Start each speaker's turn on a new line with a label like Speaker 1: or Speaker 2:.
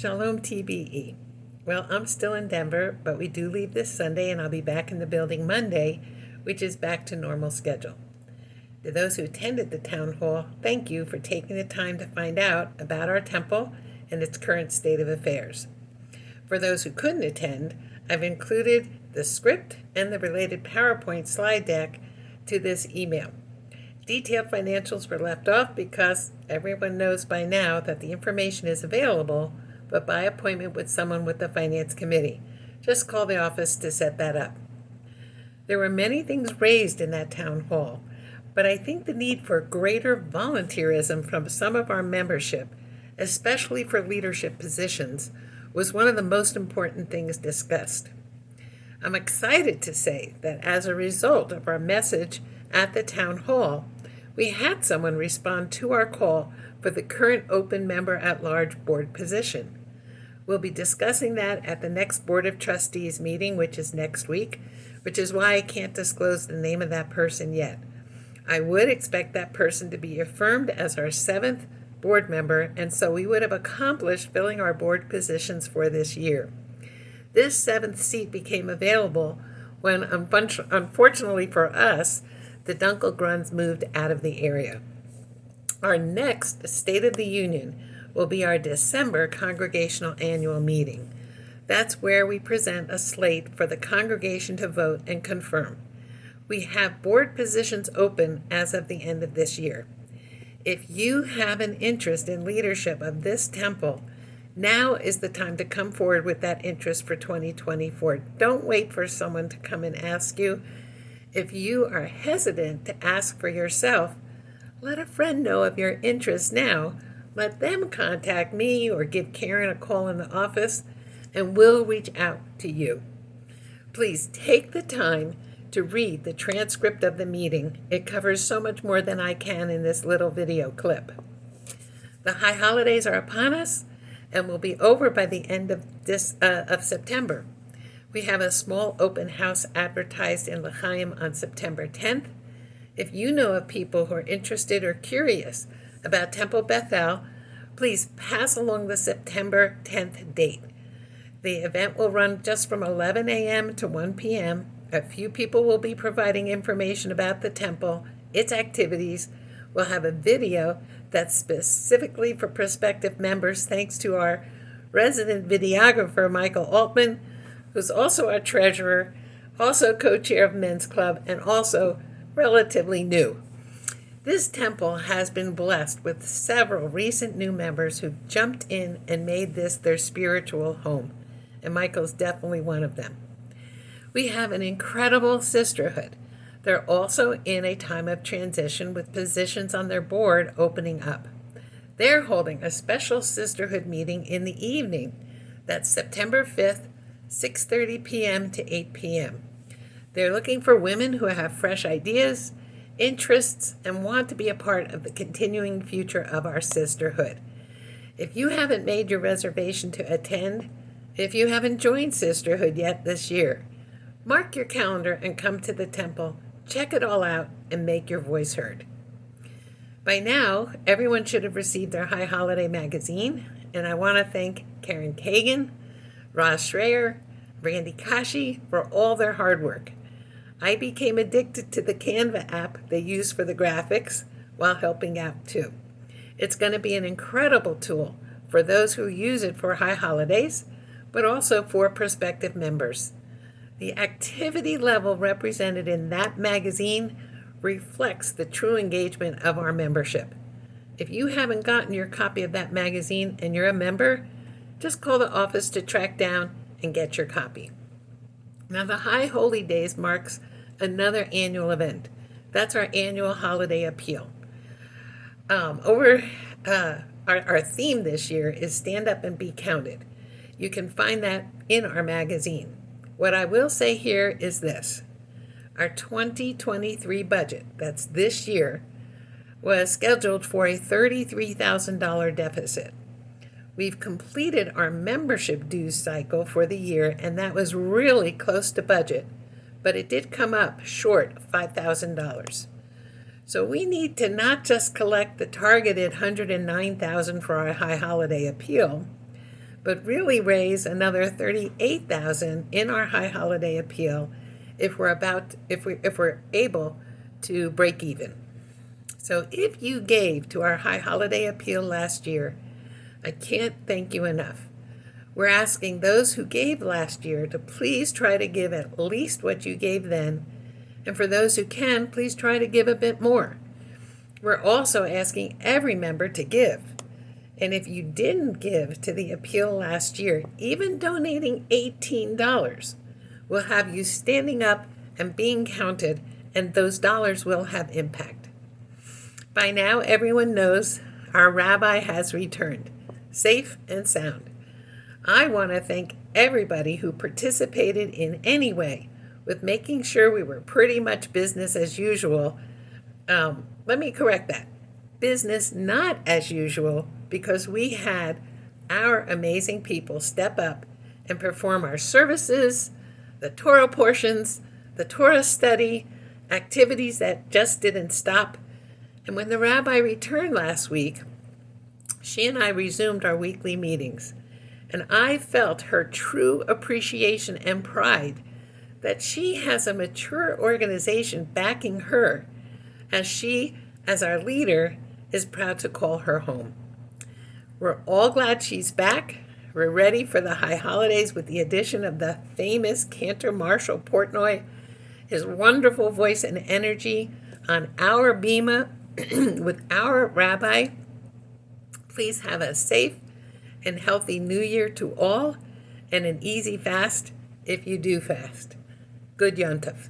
Speaker 1: Shalom TBE. Well, I'm still in Denver, but we do leave this Sunday and I'll be back in the building Monday, which is back to normal schedule. To those who attended the town hall, thank you for taking the time to find out about our temple and its current state of affairs. For those who couldn't attend, I've included the script and the related PowerPoint slide deck to this email. Detailed financials were left off because everyone knows by now that the information is available, but by appointment with someone with the Finance Committee. Just call the office to set that up. There were many things raised in that town hall, but I think the need for greater volunteerism from some of our membership, especially for leadership positions, was one of the most important things discussed. I'm excited to say that as a result of our message at the town hall, we had someone respond to our call for the current open member-at-large board position. We'll be discussing that at the next Board of Trustees meeting, which is next week, which is why I can't disclose the name of that person yet. I would expect that person to be affirmed as our 7th board member, and so we would have accomplished filling our board positions for this year. This 7th seat became available when, unfortunately for us, the Dunkelgrunds moved out of the area. Our next State of the Union will be our December Congregational Annual Meeting. That's where we present a slate for the congregation to vote and confirm. We have board positions open as of the end of this year. If you have an interest in leadership of this temple, now is the time to come forward with that interest for 2024. Don't wait for someone to come and ask you. If you are hesitant to ask for yourself, let a friend know of your interest now. Let them contact me or give Karen a call in the office, and we'll reach out to you. Please take the time to read the transcript of the meeting. It covers so much more than I can in this little video clip. The high holidays are upon us and will be over by the end of September. We have a small open house advertised in L'Chaim on September 10th. If you know of people who are interested or curious about Temple Bethel, please pass along the September 10th date. The event will run just from 11 a.m. to 1 p.m. A few people will be providing information about the temple, its activities. We'll have a video that's specifically for prospective members, thanks to our resident videographer, Michael Altman, who's also our treasurer, also co-chair of Men's Club, and also relatively new. This temple has been blessed with several recent new members who've jumped in and made this their spiritual home, and Michael's definitely one of them. We have an incredible sisterhood. They're also in a time of transition with positions on their board opening up. They're holding a special sisterhood meeting in the evening. That's September 5th, 6:30 p.m. to 8 p.m. They're looking for women who have fresh ideas, interests, and want to be a part of the continuing future of our sisterhood. If you haven't made your reservation to attend, if you haven't joined Sisterhood yet this year, mark your calendar and come to the temple, check it all out, and make your voice heard. By now, everyone should have received their High Holiday magazine, and I want to thank Karen Kagan, Roz Schreier, Randy Kashi for all their hard work. I became addicted to the Canva app they use for the graphics while helping out too. It's going to be an incredible tool for those who use it for high holidays, but also for prospective members. The activity level represented in that magazine reflects the true engagement of our membership. If you haven't gotten your copy of that magazine and you're a member, just call the office to track down and get your copy. Now, the High Holy Days marks another annual event. That's our annual holiday appeal. Our theme this year is Stand Up and Be Counted. You can find that in our magazine. What I will say here is this. Our 2023 budget, that's this year, was scheduled for a $33,000 deficit. We've completed our membership dues cycle for the year, and that was really close to budget, but it did come up short of $5,000. So we need to not just collect the targeted $109,000 for our high holiday appeal, but really raise another $38,000 in our high holiday appeal if we're able to break even. So if you gave to our high holiday appeal last year, I can't thank you enough. We're asking those who gave last year to please try to give at least what you gave then, and for those who can, please try to give a bit more. We're also asking every member to give. And if you didn't give to the appeal last year, even donating $18 will have you standing up and being counted, and those dollars will have impact. By now, everyone knows our rabbi has returned, safe and sound. I want to thank everybody who participated in any way with making sure we were pretty much business as usual. Let me correct that. Business not as usual, because we had our amazing people step up and perform our services, the Torah portions, the Torah study, activities that just didn't stop. And when the rabbi returned last week, she and I resumed our weekly meetings. And I felt her true appreciation and pride that she has a mature organization backing her, as she, as our leader, is proud to call her home. We're all glad she's back. We're ready for the high holidays with the addition of the famous Cantor Marshall Portnoy, his wonderful voice and energy on our bima with our rabbi. Please have a safe and healthy New Year to all, and an easy fast if you do fast. Good Yom Tov.